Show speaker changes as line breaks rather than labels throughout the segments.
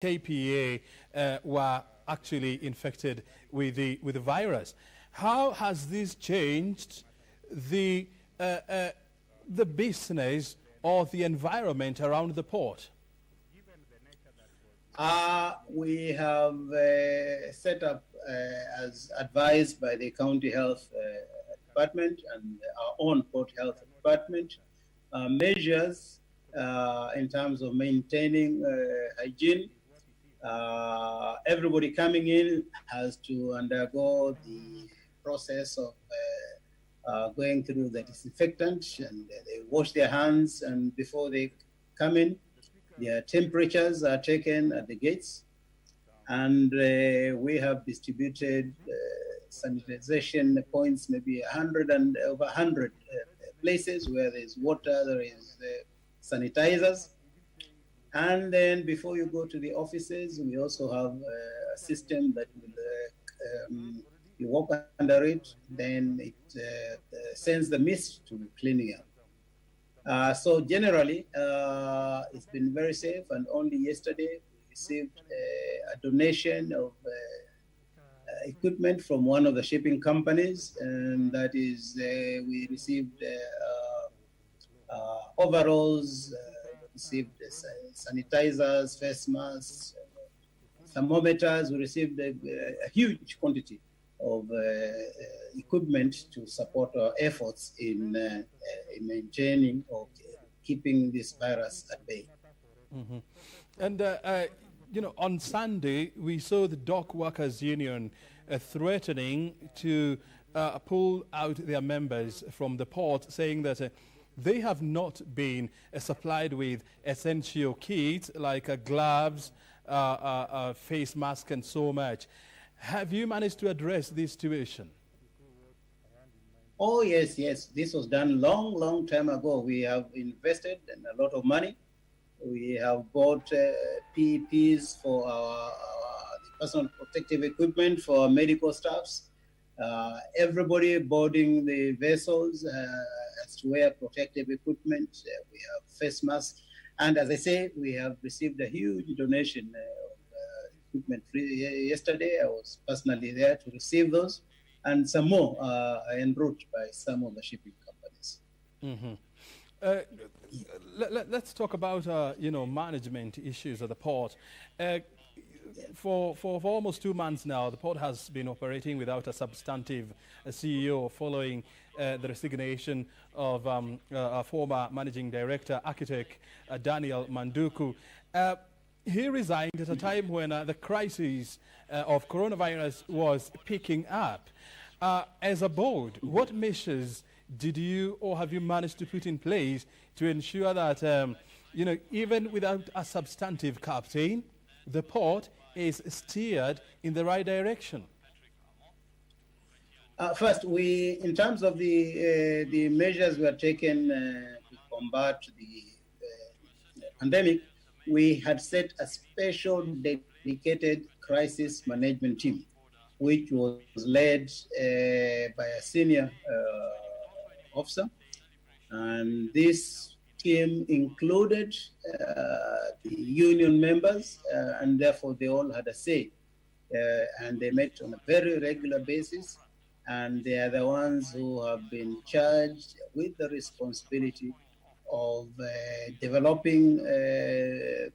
KPA were actually infected with the virus. How has this changed the business or the environment around the port?
We have set up, as advised by the County Health Department and our own Port Health Department, measures in terms of maintaining hygiene. Everybody coming in has to undergo the process of going through the disinfectant, and they wash their hands, and before they come in, their temperatures are taken at the gates, and we have distributed sanitization points, maybe 100 and over 100 places where there's water, there is sanitizers. And then before you go to the offices, we also have a system that will, you walk under it, then it sends the mist to cleaning up. So generally, it's been very safe, and only yesterday we received a donation of equipment from one of the shipping companies, and that is, we received overalls, received sanitizers, face masks, thermometers. We received a huge quantity of equipment to support our efforts in maintaining or keeping this virus at bay.
Mm-hmm. And you know, on Sunday we saw the Dock Workers Union threatening to pull out their members from the port, saying that they have not been supplied with essential kits like gloves, face mask, and so much. Have you managed to address this situation?
Oh, yes, yes. This was done long time ago. We have invested in a lot of money. We have bought PPEs for our personal protective equipment for our medical staffs. Everybody boarding the vessels has to wear protective equipment. We have face masks. And as I say, we have received a huge donation of equipment. Yesterday, I was personally there to receive those, and some more en route by some of the shipping companies.
Mm-hmm. Let's talk about you know, management issues at the port. For almost 2 months now, the port has been operating without a substantive CEO following the resignation of our former managing director, architect Daniel Manduku. He resigned at a time when the crisis of coronavirus was picking up. As a board, what measures did you or have you managed to put in place to ensure that, you know, even without a substantive captain, the port is steered in the right direction?
First, in terms of the measures we are taking to combat the pandemic, we had set a special dedicated crisis management team, which was led by a senior officer. And this team included the union members, and therefore they all had a say. And they met on a very regular basis, and they are the ones who have been charged with the responsibility of developing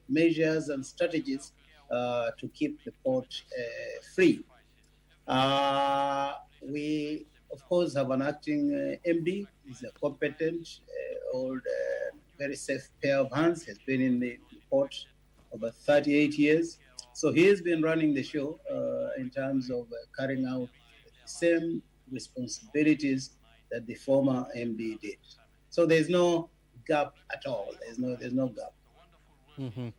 measures and strategies to keep the port free. We, of course, have an acting MD. He's a competent, old, very safe pair of hands. Has been in the port over 38 years. So he has been running the show in terms of carrying out the same responsibilities that the former MD did. So there's no gap at all. There's no gap.
Mm-hmm.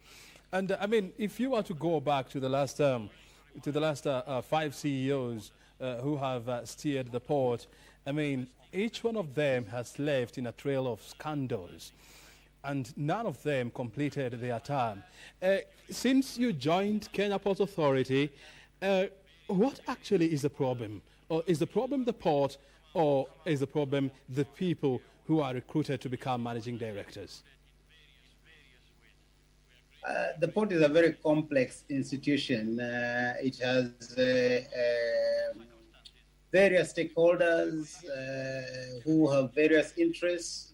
And I mean, if you were to go back to the last 5 CEOs who have steered the port, I mean, each one of them has left in a trail of scandals, and none of them completed their term. Since you joined Kenya Port Authority, what actually is the problem? Or is the problem the port, or is the problem the people who are recruited to become managing directors?
The port is a very complex institution. It has various stakeholders who have various interests,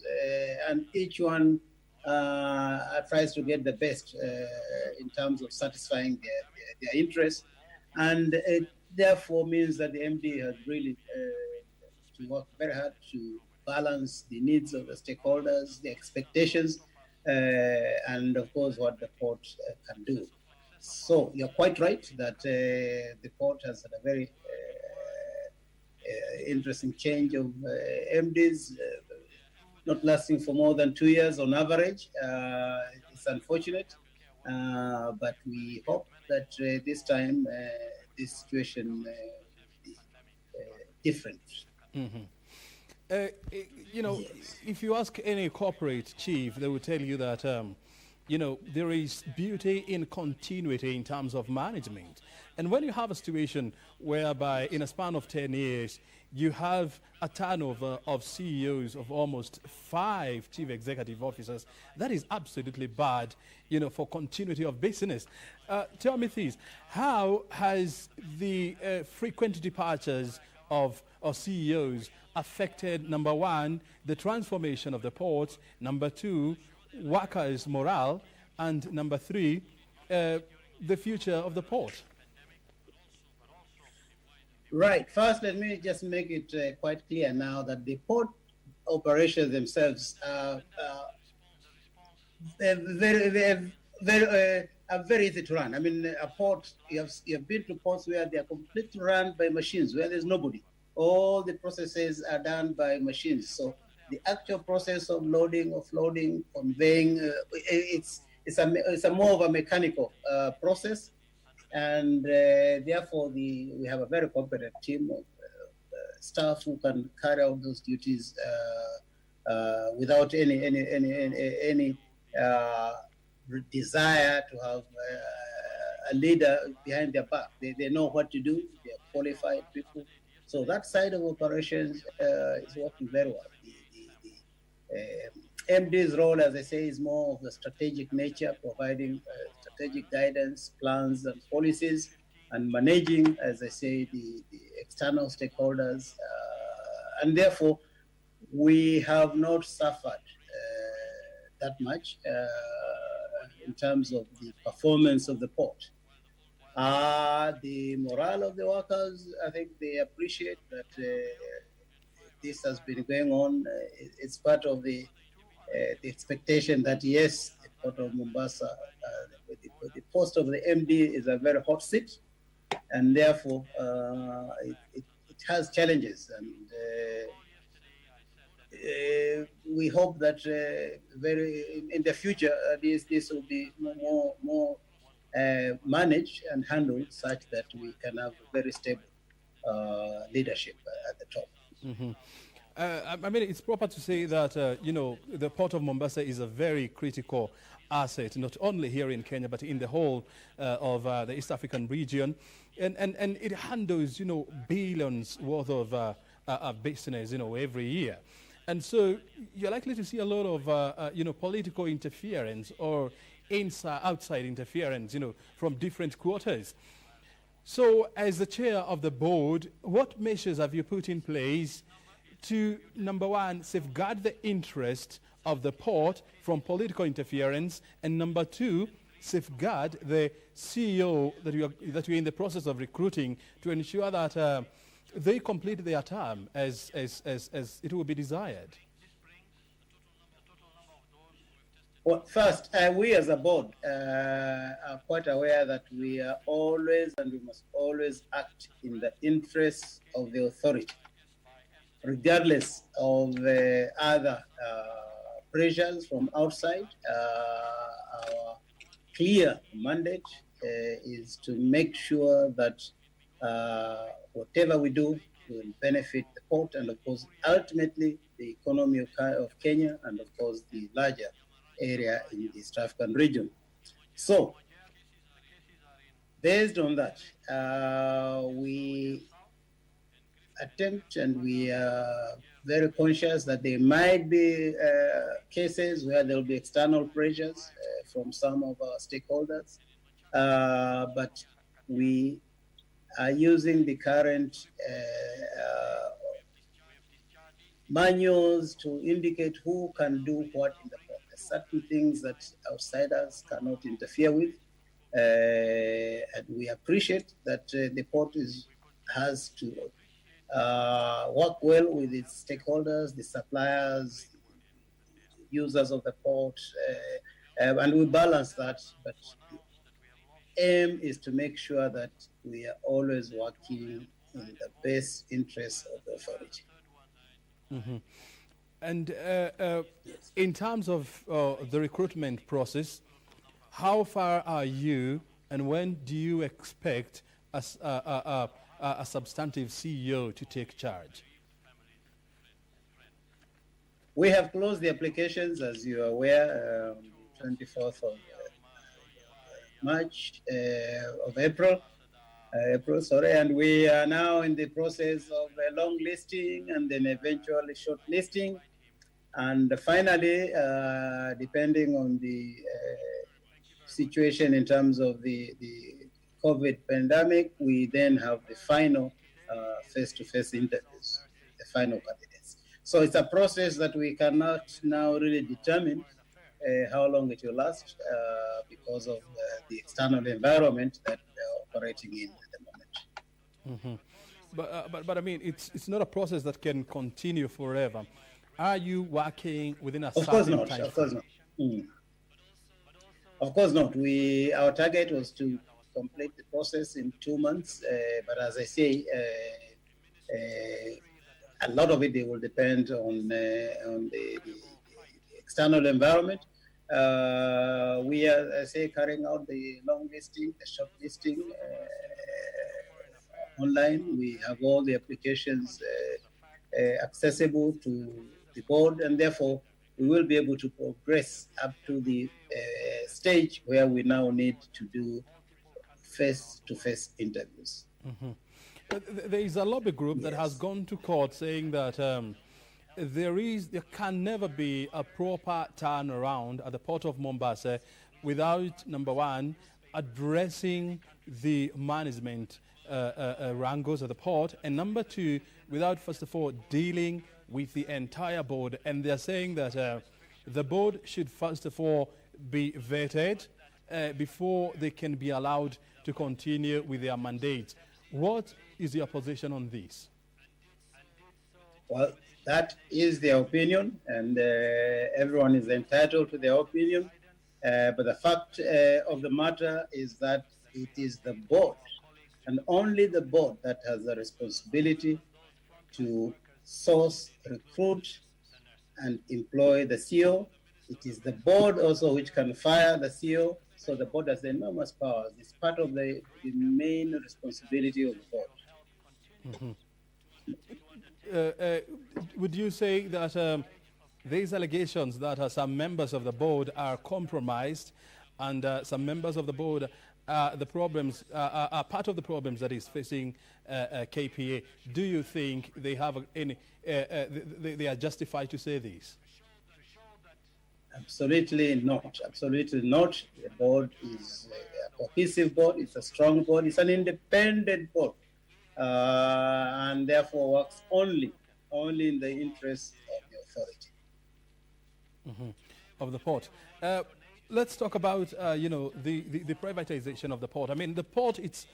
and each one tries to get the best in terms of satisfying their interests. And it therefore means that the MD has really to work very hard to balance the needs of the stakeholders, the expectations, and of course what the port can do. So you're quite right that the port has had a very interesting change of MDs, not lasting for more than 2 years on average. It's unfortunate, but we hope that this time this situation will be different.
Mm-hmm. If you ask any corporate chief, they will tell you that, there is beauty in continuity in terms of management. And when you have a situation whereby in a span of 10 years, you have a turnover of CEOs of almost 5 chief executive officers, that is absolutely bad, for continuity of business. Tell me this, how has the frequent departures of CEOs affected, number one, the transformation of the port, number two, workers' morale, and number three, the future of the port?
Right. First, let me just make it quite clear now that the port operations themselves are very easy to run. I mean, a port, you have been to ports where they are completely run by machines, where there's nobody. All the processes are done by machines. So the actual process of loading, offloading, conveying, it's a more of a mechanical process. And therefore, we have a very competent team of staff who can carry out those duties without any desire to have a leader behind their back. They know what to do. They are qualified people. So that side of operations is working very well. The MD's role, as I say, is more of the strategic nature, providing strategic guidance, plans, and policies, and managing, as I say, the external stakeholders. And therefore, we have not suffered that much in terms of the performance of the port. The morale of the workers, I think they appreciate that this has been going on. It's part of the expectation that, yes, the Port of Mombasa, the post of the MD is a very hot seat, and therefore it has challenges. And we hope that in the future, this will be more managed and handled such that we can have very stable leadership at the top.
Mm-hmm. I mean, it's proper to say that, the Port of Mombasa is a very critical asset, not only here in Kenya, but in the whole of the East African region. And it handles, billions worth of business, every year. And so you're likely to see a lot of, political interference or outside interference, from different quarters. So as the chair of the board, what measures have you put in place to, number one, safeguard the interest of the port from political interference, and number two, safeguard the CEO that you're in the process of recruiting to ensure that they complete their term as it will be desired?
Well, first, we as a board are quite aware that we are always and we must always act in the interests of the authority, regardless of other pressures from outside. Our clear mandate is to make sure that whatever we do will benefit the port and, of course, ultimately the economy of Kenya and, of course, the larger area in the East African region. So, based on that, we attempt, and we are very conscious that there might be cases where there will be external pressures from some of our stakeholders, but we are using the current manuals to indicate who can do what in the port. There's certain things that outsiders cannot interfere with, and we appreciate that the port has to work well with its stakeholders, the suppliers, users of the port, and we balance that. But the aim is to make sure that we are always working in the best interests of the authority.
Mm-hmm. And in terms of the recruitment process, how far are you, and when do you expect a substantive CEO to take charge?
We have closed the applications, as you are aware, 24th of March, of April, and we are now in the process of long listing and then eventually short listing. And finally, depending on the situation in terms of the COVID pandemic, we then have the final face-to-face interviews, the final candidates. So it's a process that we cannot now really determine how long it will last because of the external environment that we're operating in at the moment.
Mm-hmm. But I mean, it's not a process that can continue forever. Are you working within a certain time?
Of course not. Of course not. Our target was to complete the process in 2 months, but as I say, a lot of it will depend on the external environment. We are, I say, carrying out the long listing, the short listing online. We have all the applications accessible to the board, and therefore we will be able to progress up to the stage where we now need to do face-to-face interviews.
Mm-hmm. There is a lobby group that has gone to court saying that there can never be a proper turnaround at the port of Mombasa without, number one, addressing the management wrangles at the port, and number two, without, first of all, dealing with the entire board. And they're saying that the board should, first of all, be vetted before they can be allowed to continue with their mandate. What is your position on this?
Well, that is their opinion, and everyone is entitled to their opinion. But the fact of the matter is that it is the board, and only the board, that has the responsibility to source, recruit, and employ the CEO. It is the board also which can fire the CEO. So the board has enormous powers. It's part of the main responsibility of the board.
Mm-hmm. Would you say that these allegations that some members of the board are compromised, and some members of the board the problems are part of the problems that is facing KPA? Do you think they have any? They are justified to say this?
Absolutely not. Absolutely not. The board is a cohesive board. It's a strong board. It's an independent board, and therefore works only in the interest of the authority.
Mm-hmm. Of the port. Let's talk about the privatization of the port. I mean, the port, it's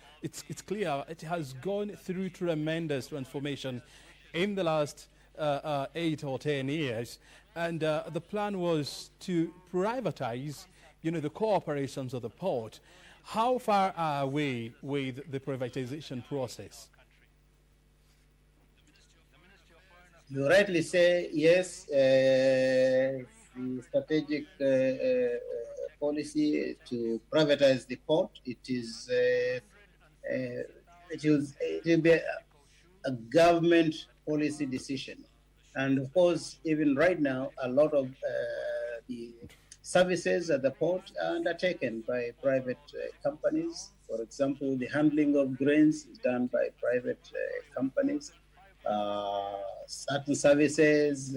clear it has gone through tremendous transformation in the last 8 or 10 years, and the plan was to privatize the core operations of the port. How far are we with the privatization process?
You rightly say yes. The strategic policy to privatize the port, it will be a government policy decision. And of course, even right now, a lot of the services at the port are undertaken by private companies. For example, the handling of grains is done by private companies. certain services,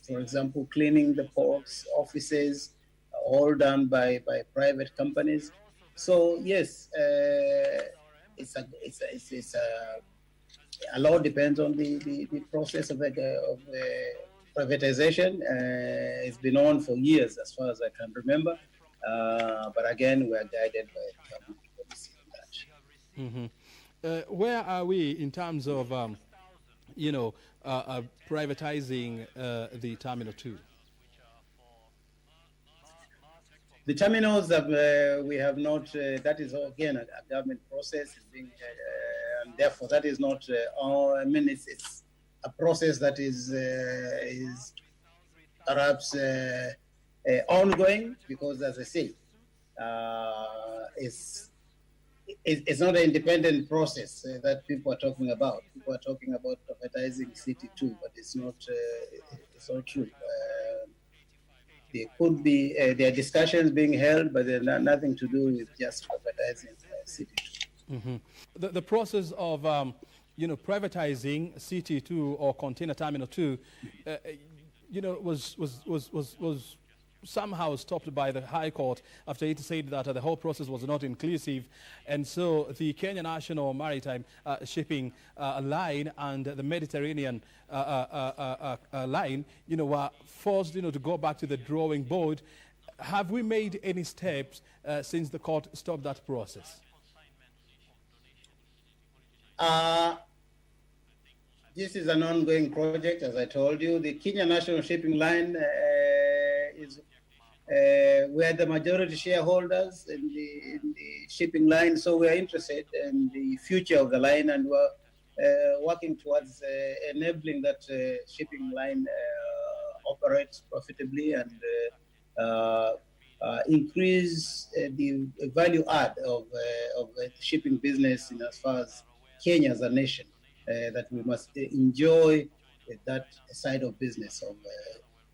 for example, cleaning the ports, offices, all done by private companies. So yes, a lot depends on the process of privatization. It's been on for years, as far as I can remember. But again, we are guided by government policy on that.
Where are we in terms of, privatizing the Terminal 2?
The terminals that we have not, that is again a government process, is being, and therefore that is not, it's a process that is perhaps ongoing, because as I say, it's not an independent process that people are talking about. People are talking about privatizing City 2, but it's not true. There could be there are discussions being held, but they're nothing to do with just privatizing City 2.
The process of privatizing City 2 or Container Terminal 2, was somehow stopped by the High Court after it said that the whole process was not inclusive, and so the Kenya National Maritime Shipping Line and the Mediterranean line, were forced, to go back to the drawing board. Have we made any steps since the court stopped that process?
This is an ongoing project, as I told you. The Kenya National Shipping Line is we are the majority shareholders in the shipping line, so we are interested in the future of the line, and we're working towards enabling that shipping line operates profitably and increase the value add of the shipping business in as far as Kenya as a nation, that we must enjoy that side of business of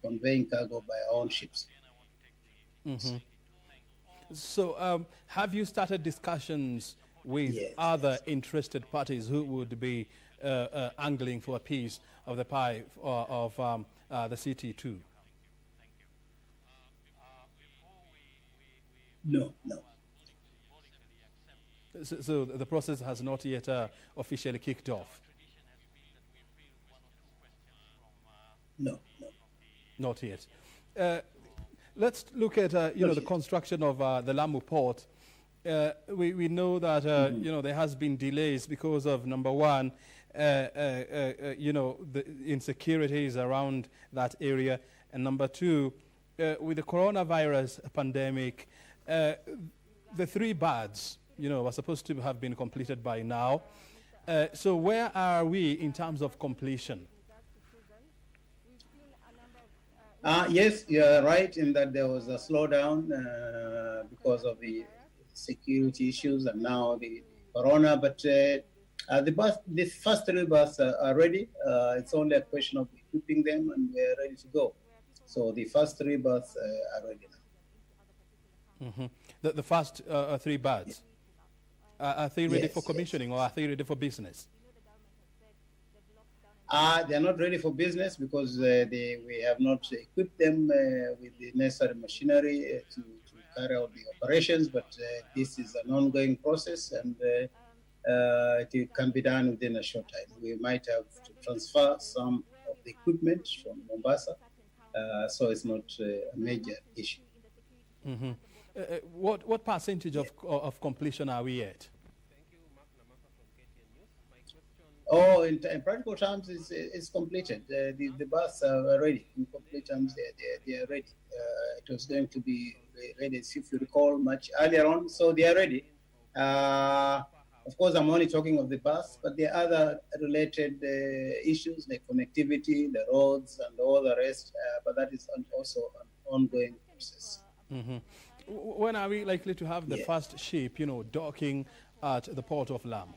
conveying cargo by our own ships.
So have you started discussions with other interested parties who would be angling for a piece of the pie of the City 2?
No.
So the process has not yet officially kicked off?
No.
Not yet. Let's look at the construction of the Lamu port. We know that there has been delays because of, number one, the insecurities around that area, and number two, with the coronavirus pandemic, the 3 berths were supposed to have been completed by now. So where are we in terms of completion?
Yes, you are right in that there was a slowdown because of the security issues and now the corona. But the first 3 berths are ready. It's only a question of equipping them, and we're ready to go. So the first 3 berths are ready now.
The first 3 berths, are they ready for commissioning, or are they ready for business?
They're not ready for business because we have not equipped them with the necessary machinery to carry out the operations, but this is an ongoing process, and it can be done within a short time. We might have to transfer some of the equipment from Mombasa, so it's not a major issue.
What percentage of completion are we at?
Oh, in practical terms, it's completed. The berths are ready. In complete terms, they are ready. It was going to be ready, if you recall, much earlier on, so they are ready. Of course, I'm only talking of the berths, but there are other related issues like connectivity, the roads, and all the rest, but that is also an ongoing process.
When are we likely to have the first ship, docking at the port of Lamu?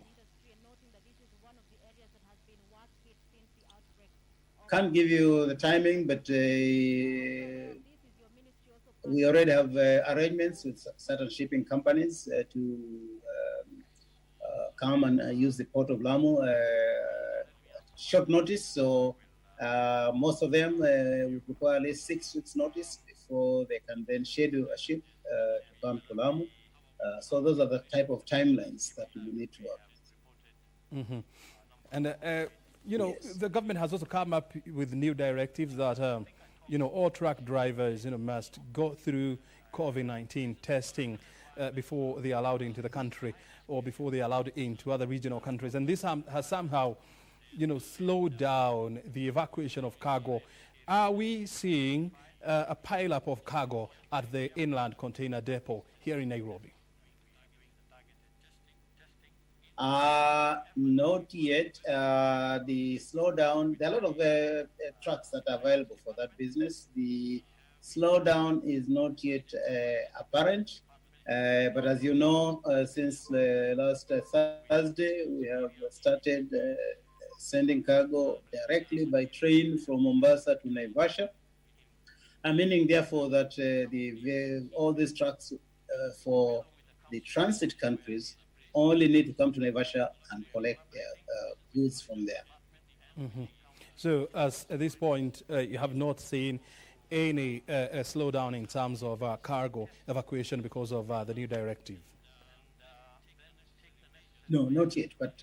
Can't give you the timing, but we already have arrangements with certain shipping companies to come and use the port of Lamu short notice. So most of them would require at least 6 weeks notice before they can then schedule a ship to come to Lamu. So those are the type of timelines that we need to work with.
Mm-hmm. And, you know, yes, the government has also come up with new directives that, you know, all truck drivers, you know, must go through COVID-19 testing before they are allowed into the country or before they are allowed into other regional countries. And this has somehow, you know, slowed down the evacuation of cargo. Are we seeing a pile-up of cargo at the inland container depot here in Nairobi?
Not yet. The slowdown, there are a lot of trucks that are available for that business. The slowdown is not yet apparent. But as you know, since last Thursday, we have started sending cargo directly by train from Mombasa to Naivasha. Meaning, therefore, that all these trucks for the transit countries only need to come to Naivasha and collect their goods from there.
Mm-hmm. So, at this point, you have not seen any slowdown in terms of cargo evacuation because of the new directive?
No, not yet, but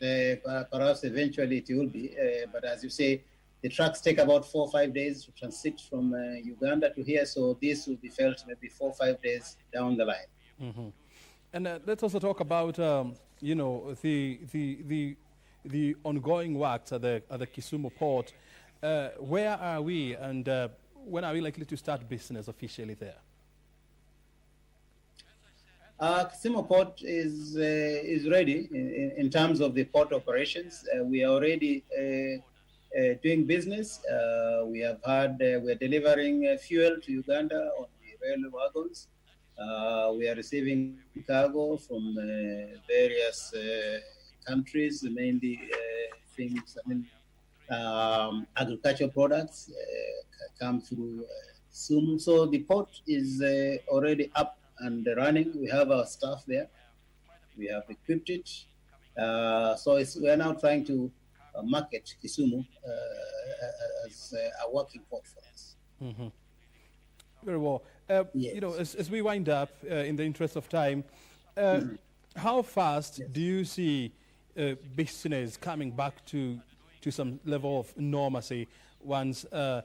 perhaps eventually it will be. But as you say, the trucks take about 4 or 5 days to transit from Uganda to here, so this will be felt maybe 4 or 5 days down the line.
Mm-hmm. And let's also talk about, you know, the ongoing works at the Kisumu port. Where are we, and when are we likely to start business officially there?
Kisumu port is ready in terms of the port operations. We are already doing business. We are delivering fuel to Uganda on the rail wagons. We are receiving cargo from various countries, mainly things, agricultural products come through Kisumu. So the port is already up and running. We have our staff there. We have equipped it. So we are now trying to market Kisumu as a working port for us.
Mm-hmm. Very well.
Yes.
You know, as we wind up, in the interest of time, how fast do you see business coming back to some level of normalcy once the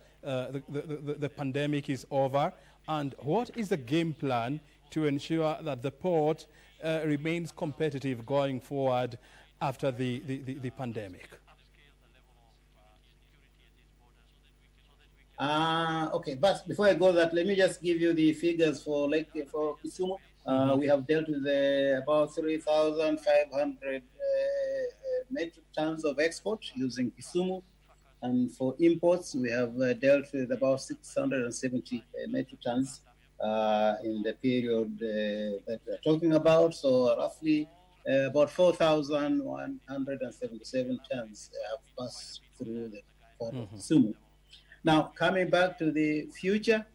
pandemic is over? And what is the game plan to ensure that the port remains competitive going forward after the pandemic?
Okay, but before I go that, let me just give you the figures for Kisumu. We have dealt with about 3,500 metric tons of export using Kisumu. And for imports, we have dealt with about 670 metric tons in the period that we're talking about. So roughly about 4,177 tons have passed through the port of Kisumu. Now, coming back to the future,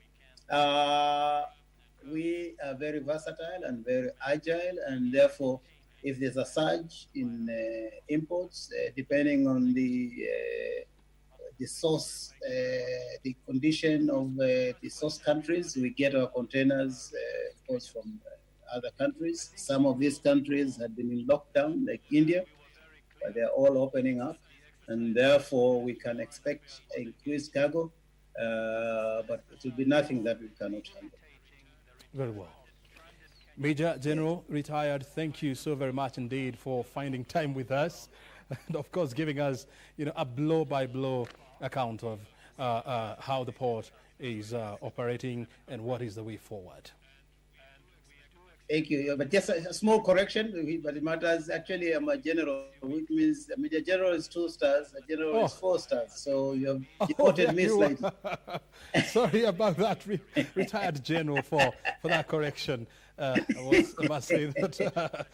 we are very versatile and very agile, and therefore, if there's a surge in imports, depending on the source, the condition of the source countries, we get our containers, of course, from other countries. Some of these countries had been in lockdown, like India, but they're all opening up. And therefore, we can expect increased cargo, but it will be nothing that we cannot handle.
Very well. Major General, retired, thank you so very much indeed for finding time with us, and of course giving us, you know, a blow-by-blow account of how the port is operating and what is the way forward.
Thank you. But just a small correction, but it matters. Actually, I'm a general, which means a Major General is 2 stars, a general is 4 stars. So you have deported me slightly.
Sorry about that, retired general, for that correction. I must say that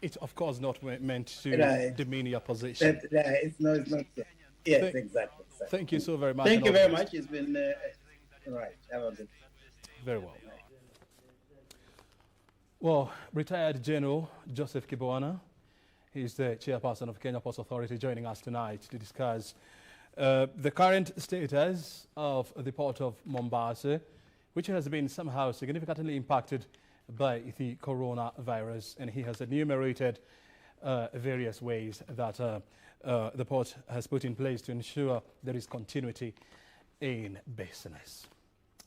it's, of course, not meant to demean your position.
It's not. Yes, exactly.
Thank you so very much.
Thank you very much. It's been right. Have a good.
Very well. Well, retired General Joseph Kibwana, he's the chairperson of Kenya Ports Authority, joining us tonight to discuss The current status of the port of Mombasa, which has been somehow significantly impacted by the coronavirus, and he has enumerated various ways that the port has put in place to ensure there is continuity in business.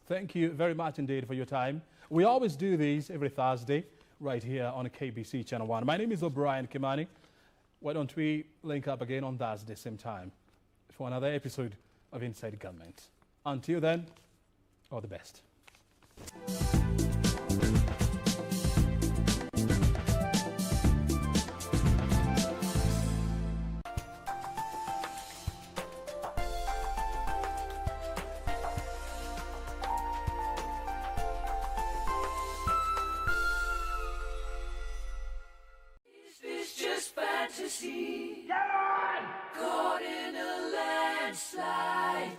Thank you very much indeed for your time. We always do these every Thursday right here on KBC Channel 1. My name is O'Brien Kimani. Why don't we link up again on Thursday, same time, for another episode of Inside Government. Until then, all the best.
Fantasy, caught in a landslide.